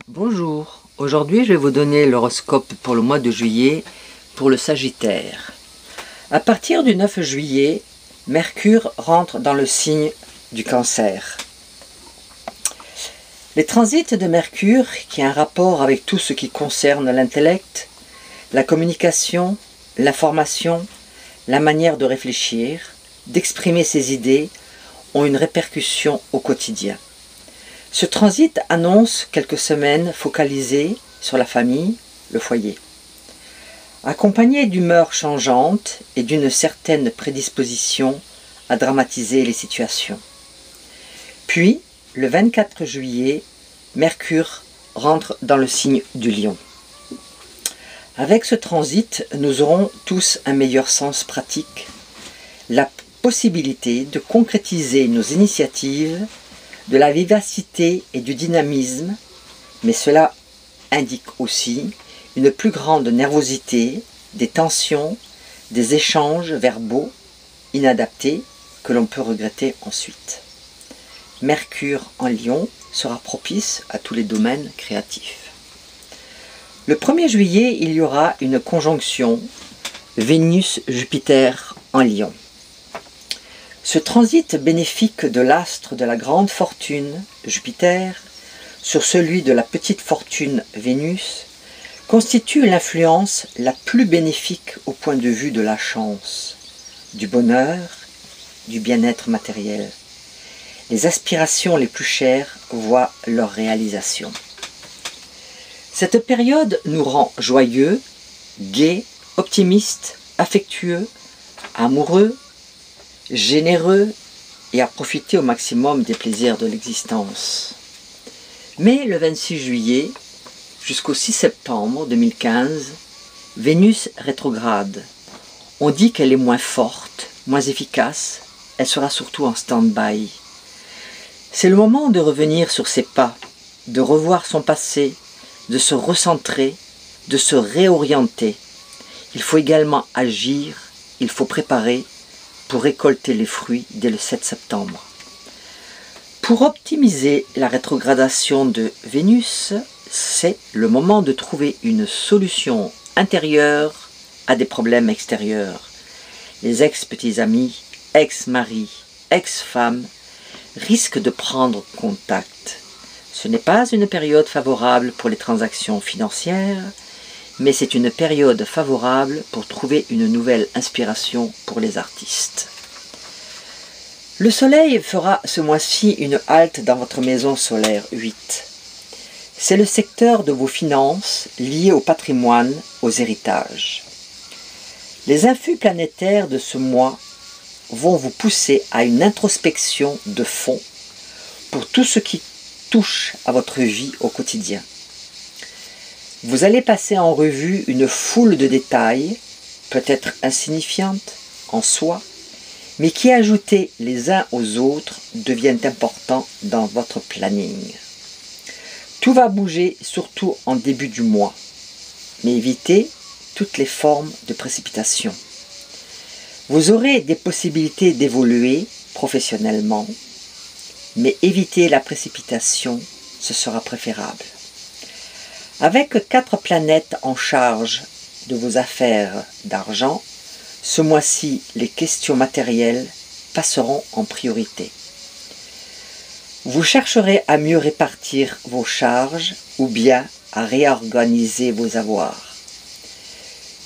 Bonjour, aujourd'hui je vais vous donner l'horoscope pour le mois de juillet pour le Sagittaire. À partir du 9 juillet, Mercure rentre dans le signe du Cancer. Les transits de Mercure, qui a un rapport avec tout ce qui concerne l'intellect, la communication, l'information, la manière de réfléchir, d'exprimer ses idées, ont une répercussion au quotidien. Ce transit annonce quelques semaines focalisées sur la famille, le foyer. Accompagné d'humeurs changeantes et d'une certaine prédisposition à dramatiser les situations. Puis, le 24 juillet, Mercure rentre dans le signe du Lion. Avec ce transit, nous aurons tous un meilleur sens pratique, la possibilité de concrétiser nos initiatives, de la vivacité et du dynamisme, mais cela indique aussi une plus grande nervosité, des tensions, des échanges verbaux inadaptés que l'on peut regretter ensuite. Mercure en Lion sera propice à tous les domaines créatifs. Le 1er juillet, il y aura une conjonction Vénus-Jupiter en Lion. Ce transit bénéfique de l'astre de la grande fortune, Jupiter, sur celui de la petite fortune, Vénus, constitue l'influence la plus bénéfique au point de vue de la chance, du bonheur, du bien-être matériel. Les aspirations les plus chères voient leur réalisation. Cette période nous rend joyeux, gais, optimistes, affectueux, amoureux, généreux et à profiter au maximum des plaisirs de l'existence. Mais le 26 juillet jusqu'au 6 septembre 2015, Vénus rétrograde. On dit qu'elle est moins forte, moins efficace, elle sera surtout en stand-by. C'est le moment de revenir sur ses pas, de revoir son passé, de se recentrer, de se réorienter. Il faut également agir, il faut préparer pour récolter les fruits dès le 7 septembre. Pour optimiser la rétrogradation de Vénus, c'est le moment de trouver une solution intérieure à des problèmes extérieurs. Les ex-petits amis, ex-maris, ex-femmes risquent de prendre contact. Ce n'est pas une période favorable pour les transactions financières, mais c'est une période favorable pour trouver une nouvelle inspiration pour les artistes. Le soleil fera ce mois-ci une halte dans votre maison solaire 8. C'est le secteur de vos finances lié au patrimoine, aux héritages. Les influx planétaires de ce mois vont vous pousser à une introspection de fond pour tout ce qui touche à votre vie au quotidien. Vous allez passer en revue une foule de détails, peut-être insignifiantes en soi, mais qui, ajoutés les uns aux autres, deviennent importants dans votre planning. Tout va bouger, surtout en début du mois, mais évitez toutes les formes de précipitation. Vous aurez des possibilités d'évoluer professionnellement, mais évitez la précipitation, ce sera préférable. Avec 4 planètes en charge de vos affaires d'argent, ce mois-ci, les questions matérielles passeront en priorité. Vous chercherez à mieux répartir vos charges ou bien à réorganiser vos avoirs.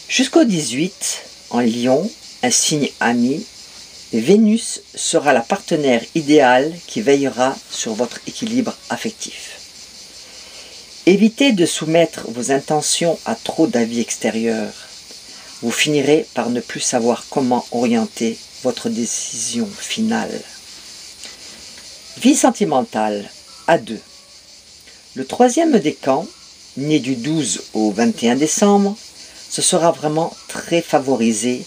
Jusqu'au 18, en Lion, un signe ami, Vénus sera la partenaire idéale qui veillera sur votre équilibre affectif. Évitez de soumettre vos intentions à trop d'avis extérieurs. Vous finirez par ne plus savoir comment orienter votre décision finale. Vie sentimentale, à 2. Le 3e décan, né du 12 au 21 décembre, ce sera vraiment très favorisé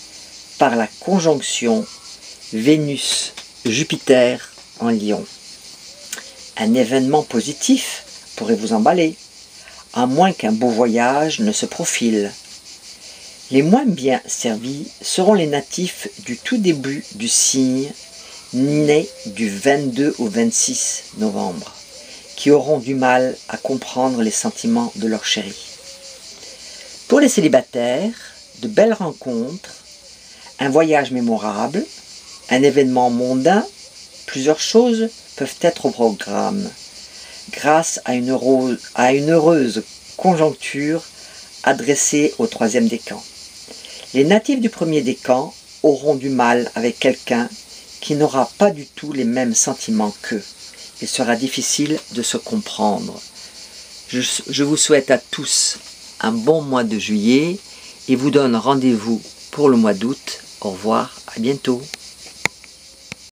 par la conjonction Vénus-Jupiter en Lion. Un événement positif pourrait vous emballer, à moins qu'un beau voyage ne se profile. Les moins bien servis seront les natifs du tout début du signe, nés du 22 au 26 novembre, qui auront du mal à comprendre les sentiments de leur chéri. Pour les célibataires, de belles rencontres, un voyage mémorable, un événement mondain, plusieurs choses peuvent être au programme, grâce à une heureuse conjoncture adressée au troisième décan. Les natifs du premier décan auront du mal avec quelqu'un qui n'aura pas du tout les mêmes sentiments qu'eux. Il sera difficile de se comprendre. Je vous souhaite à tous un bon mois de juillet et vous donne rendez-vous pour le mois d'août. Au revoir, à bientôt.